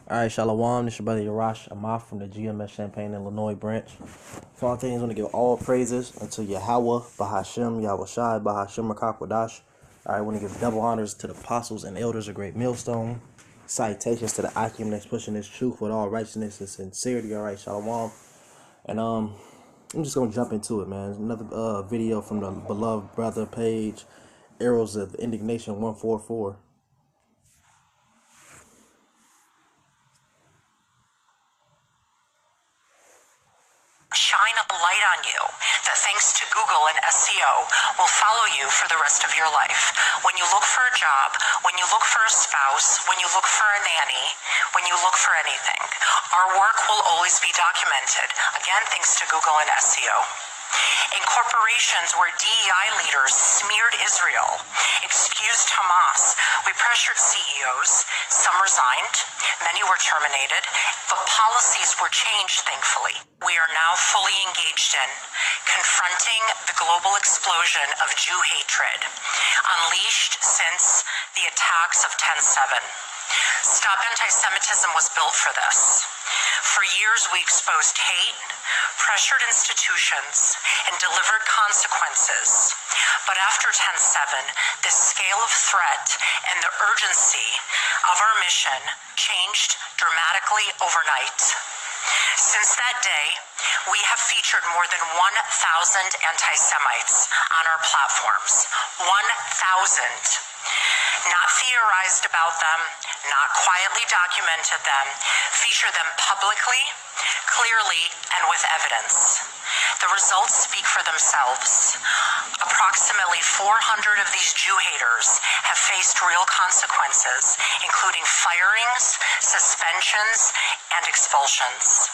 Alright, Shalom, this your brother Yarash Amaf from the GMS Champaign, Illinois branch. So I want to give all praises unto Yahweh, Bahashem, Yahweh Shai, Bahashem, Rakakwadash. I want to give double honors to the apostles and elders of Great Millstone. Citations to the Akim that's pushing this truth with all righteousness and sincerity. Alright, Shalom. And I'm just going to jump into it, man. Another video from the beloved brother page, Arrows of Indignation 144. Shine a light on you that thanks to Google and SEO will follow you for the rest of your life. When you look for a job, when you look for a spouse, when you look for a nanny, when you look for anything, our work will always be documented. Again, thanks to Google and SEO. In corporations where DEI leaders smeared Israel, excused Hamas, we pressured CEOs. Some resigned, many were terminated, but policies were changed, thankfully. We are now fully engaged in confronting the global explosion of Jew hatred, unleashed since the attacks of 10/7. Stop Anti-Semitism was built for this. For years, we exposed hate, pressured institutions, and delivered consequences. But after 10/7, the scale of threat and the urgency of our mission changed dramatically overnight. Since that day, we have featured more than 1,000 anti-Semites on our platforms. 1,000. Not theorized about them, not quietly documented them, feature them publicly, clearly, and with evidence. The results speak for themselves. Approximately 400 of these Jew haters have faced real consequences, including firings, suspensions, and expulsions.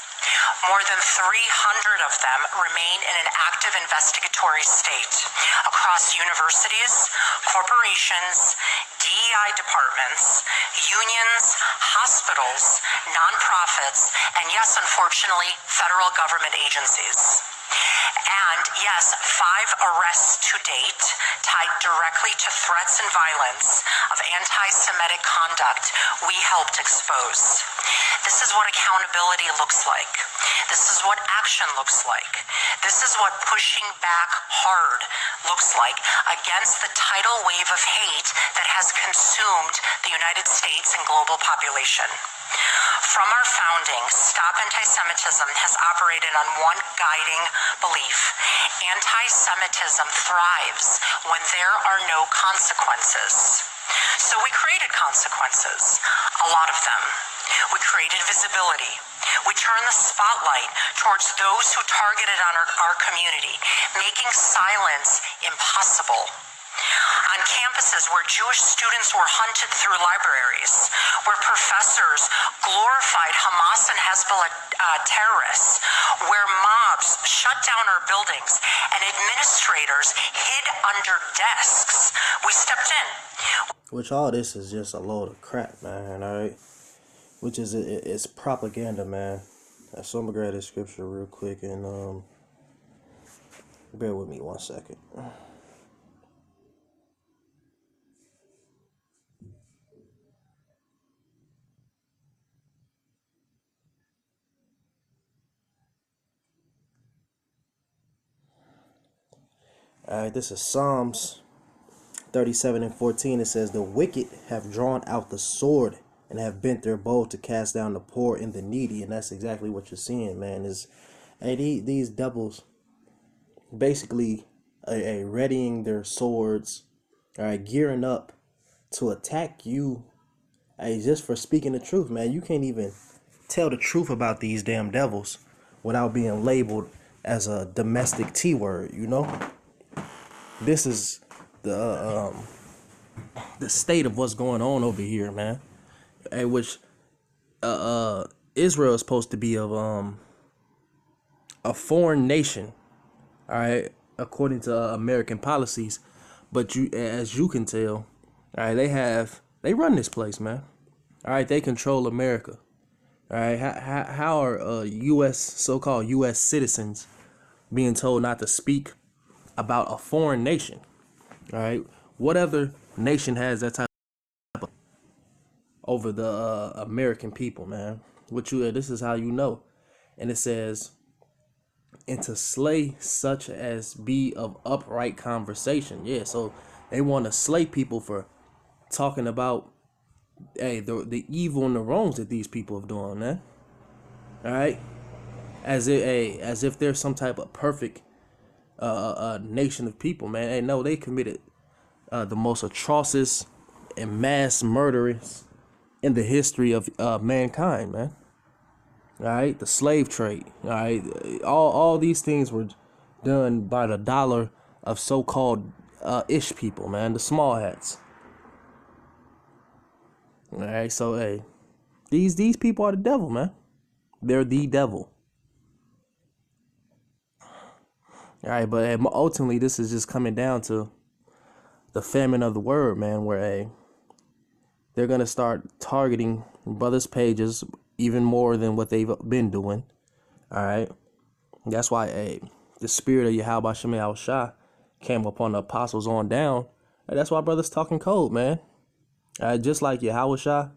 More than 300 of them remain in an active investigatory state across universities, corporations, DEI departments, unions, hospitals, nonprofits, and yes, unfortunately, federal government agencies. And yes, 5 arrests to date tied directly to threats and violence of anti-Semitic conduct we helped expose. This is what accountability looks like. This is what action looks like. This is what pushing back hard looks like against the tidal wave of hate that has consumed the United States and global population. From our founding, Stop Anti-Semitism has operated on one guiding belief. Anti-Semitism thrives when there are no consequences. So we created consequences, a lot of them. We created visibility. We turned the spotlight towards those who targeted on our community, making silence impossible. On campuses where Jewish students were hunted through libraries, where professors glorified Hamas and Hezbollah terrorists, where mobs shut down our buildings and administrators hid under desks, we stepped in. Which all this is just a load of crap, man, alright? Which is, it's propaganda, man. So I'm gonna grab this scripture real quick and, bear with me 1 second. Alright, this is Psalms 37:14. It says, "The wicked have drawn out the sword and have bent their bow to cast down the poor and the needy." And that's exactly what you're seeing, man. Is these devils basically readying their swords, all right, gearing up to attack you, just for speaking the truth, man. You can't even tell the truth about these damn devils without being labeled as a domestic T word, you know? This is the state of what's going on over here, man. Which Israel is supposed to be of a foreign nation, all right, according to American policies. But as you can tell, all right, they run this place, man. All right, they control America. All right, how are U.S. so-called U.S. citizens being told not to speak about a foreign nation? All right, what other nation has that type of over the American people, man. This is how you know. And it says, and to slay such as be of upright conversation. Yeah, so they want to slay people for talking about the evil and the wrongs that these people have done, man. All right, as if they're some type of perfect nation of people, man. Hey, no, they committed the most atrocious and mass murderers in the history of mankind, man. All right, the slave trade. All right, all these things were done by the dollar of so-called ish people, man, the small hats. All right, so hey, these people are the devil, man. They're the devil. All right, but ultimately, this is just coming down to the famine of the word, man, where they're going to start targeting brothers' pages even more than what they've been doing. All right. That's why the spirit of Yahweh Shem Shah came upon the apostles on down. And that's why brothers talking code, man. Just like Yahweh Shah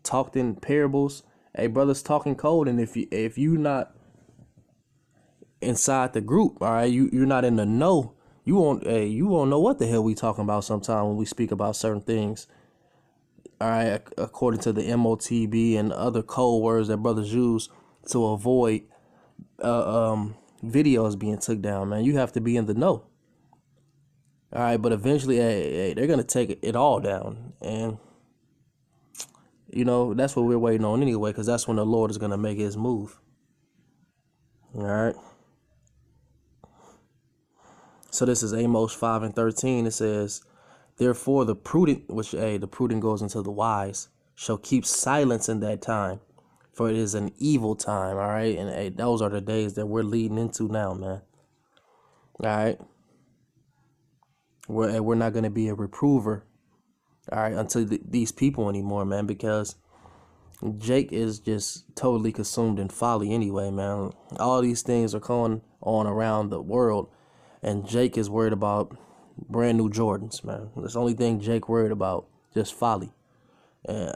talked in parables, brothers talking code. And if you not inside the group, all right, you're not in the know, you won't know what the hell we talking about sometime when we speak about certain things. All right, according to the MOTB and other code words that brothers use to avoid videos being took down, man. You have to be in the know. All right, but eventually, they're going to take it all down. And, that's what we're waiting on anyway, because that's when the Lord is going to make his move. All right. So this is Amos 5:13. It says, therefore, the prudent, which the prudent goes into the wise, shall keep silence in that time, for it is an evil time. All right. And those are the days that we're leading into now, man. All right. We're not going to be a reprover, all right, unto these people anymore, man, because Jake is just totally consumed in folly anyway, man. All these things are going on around the world, and Jake is worried about brand new Jordans, man. That's the only thing Jake worried about, just folly. And,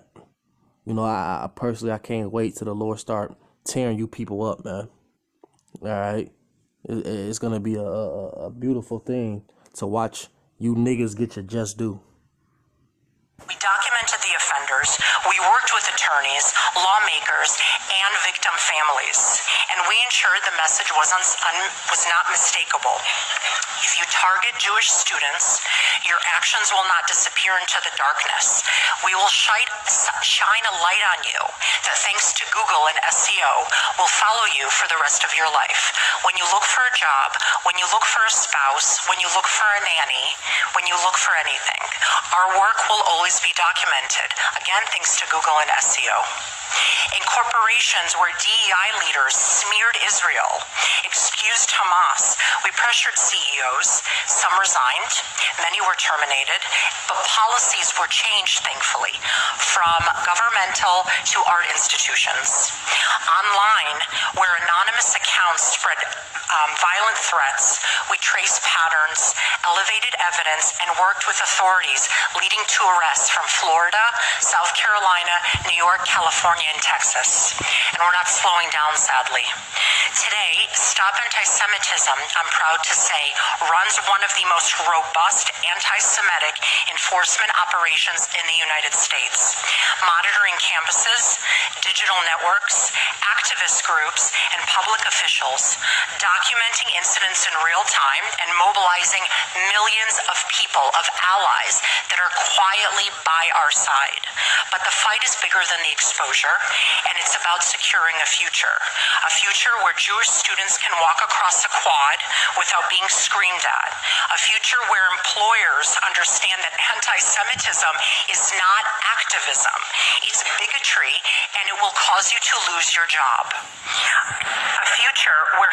I personally, I can't wait till the Lord start tearing you people up, man. All right. It's going to be a beautiful thing to watch you niggas get your just due. We documented the offenders, we worked with attorneys, lawmakers, and victim families, and we ensured the message was not mistakable. If you target Jewish students, your actions will not disappear into the darkness. We will shine a light on you that, thanks to Google and SEO, will follow you for the rest of your life. When you look for a job, when you look for a spouse, when you look for a nanny, when you look for anything, our work will always be documented. Again, thanks to Google and SEO. In corporations where DEI leaders smeared Israel, excused Hamas, we pressured CEOs. Some resigned, many were terminated, but policies were changed, thankfully, from governmental to art institutions. Online, where anonymous accounts spread violent threats, we traced patterns, elevated evidence, and worked with authorities, leading to arrests from Florida, South Carolina, New York, California, and Texas. And we're not slowing down, sadly. Today, Stop Anti-Semitism, I'm proud to say, runs one of the most robust anti-Semitic enforcement operations in the United States, monitoring campuses, digital networks, activist groups, and public officials, documenting incidents in real time and mobilizing millions of people, of allies that are quietly by our side. But the fight is bigger than the exposure, and it's about securing a future where Jewish students can walk across a quad without being screamed at, a future where employers understand that anti-Semitism is not activism, it's bigotry, and it will cause you to lose your job. A future where...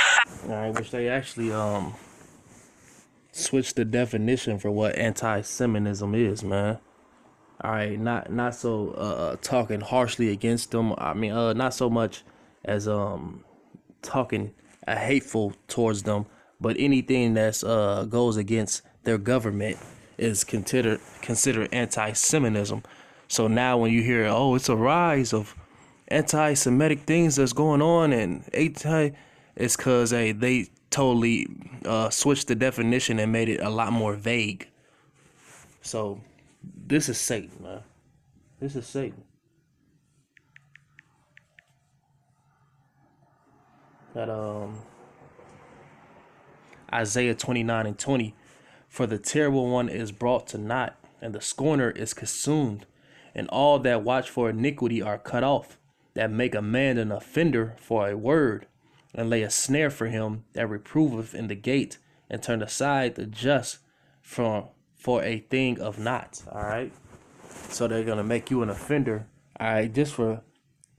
I wish they actually switch the definition for what anti-Semitism is, man. All right, not so talking harshly against them. I mean, not so much as talking hateful towards them, but anything that's goes against their government is considered anti-Semitism. So now when you hear, oh, it's a rise of anti-Semitic things that's going on and it's because they totally switched the definition and made it a lot more vague. So this is Satan, man. This is Satan. That Isaiah 29:20, for the terrible one is brought to naught, and the scorner is consumed, and all that watch for iniquity are cut off, that make a man an offender for a word, and lay a snare for him that reproveth in the gate, and turn aside the just for a thing of naught. All right. So they're gonna make you an offender, all right, just for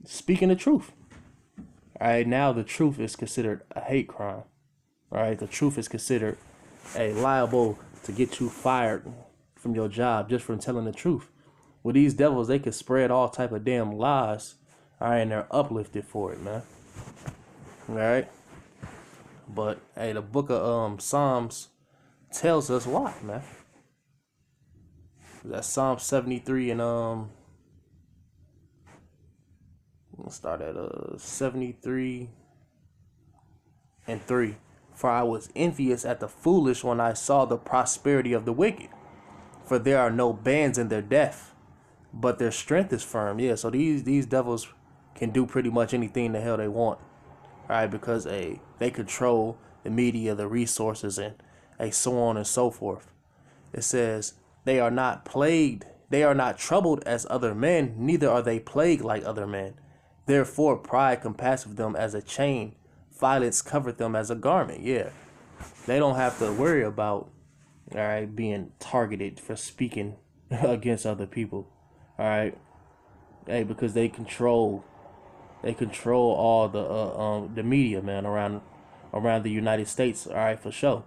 speaking the truth. All right, now the truth is considered a hate crime. All right, the truth is considered liable to get you fired from your job just from telling the truth. With these devils, they can spread all type of damn lies, all right, and they're uplifted for it, man. All right, but hey, the book of Psalms tells us why, man. That's Psalm 73 and let's start at 73 and 3. For I was envious at the foolish when I saw the prosperity of the wicked. For there are no bands in their death, but their strength is firm. Yeah, so these devils can do pretty much anything the hell they want. All right, because they control the media, the resources, and so on and so forth. It says, they are not plagued, they are not troubled as other men, neither are they plagued like other men. Therefore pride compasseth them as a chain, violence covereth them as a garment. Yeah, they don't have to worry about, all right, being targeted for speaking against other people. All right, hey, because they control all the media, man, around the United States. All right, for sure.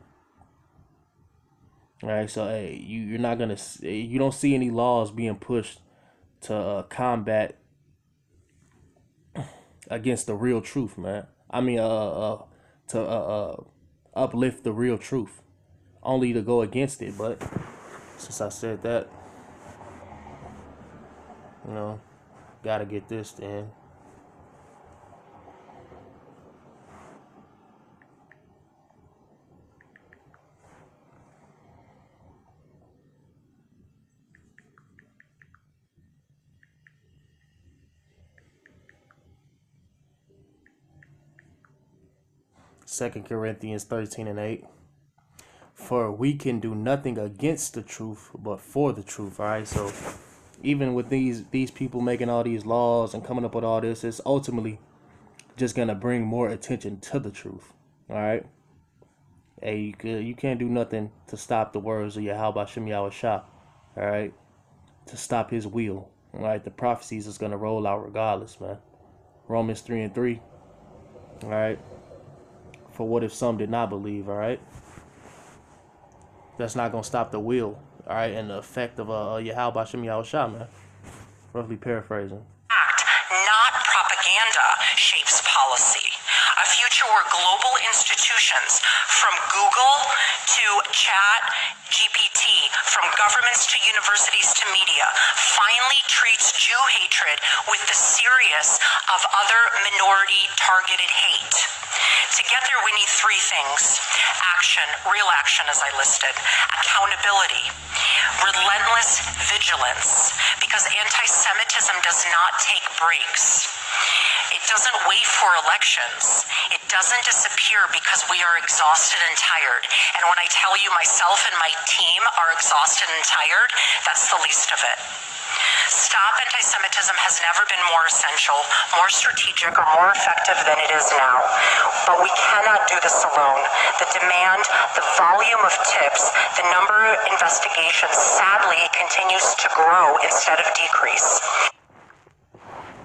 All right, so hey, you don't see any laws being pushed to combat against the real truth, man. I mean, to uplift the real truth, only to go against it. But since I said that, gotta get this then. Second Corinthians 13 and 8. For we can do nothing against the truth, but for the truth. All right. So even with these people making all these laws and coming up with all this, it's ultimately just gonna bring more attention to the truth. All right. Hey, you can't do nothing to stop the words of Yahweh Shem Yahushua. All right. To stop his will. All right. The prophecies is gonna roll out regardless, man. Romans 3 and 3. All right. For what if some did not believe, all right? That's not going to stop the will, all right, and the effect of Yahweh Shem Yahushua, man. Roughly paraphrasing. Act, not propaganda, shapes policy. A future where global institutions, from Google to Chat GPT, from governments to universities to media, finally treats Jew hatred with the serious of other minority targeted hate. To get there, we need three things: action, real action as I listed, accountability, relentless vigilance, because anti-Semitism does not take breaks. It doesn't wait for elections. It doesn't disappear because we are exhausted and tired. And when I tell you myself and my team are exhausted and tired, that's the least of it. Stop anti-Semitism has never been more essential, more strategic, or more effective than it is now. But we cannot do this alone. The demand, the volume of tips, the number of investigations, sadly, continues to grow instead of decrease.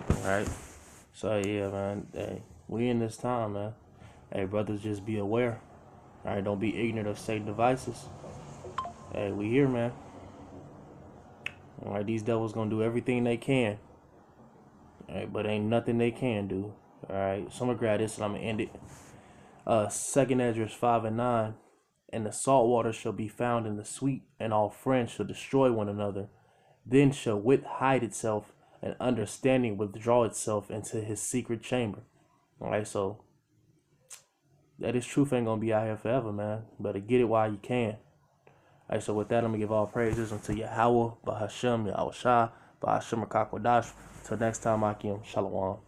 All right. So, yeah, man, hey, we in this time, man. Hey, brothers, just be aware. All right, don't be ignorant of Satan devices. Hey, we here, man. All right, these devils gonna do everything they can. All right, but ain't nothing they can do. All right, so I'm gonna grab this and I'm gonna end it. 2 Esdras 5 and 9. And the salt water shall be found in the sweet, and all friends shall destroy one another. Then shall wit hide itself, and understanding withdraw itself into his secret chamber. All right, so that is truth ain't gonna be out here forever, man. Better get it while you can. All right, so with that, I'm gonna give all praises unto Yahweh, Bahashem, Yahushua, Bahashem Rakakwadash. Till next time, Akim, Shalom.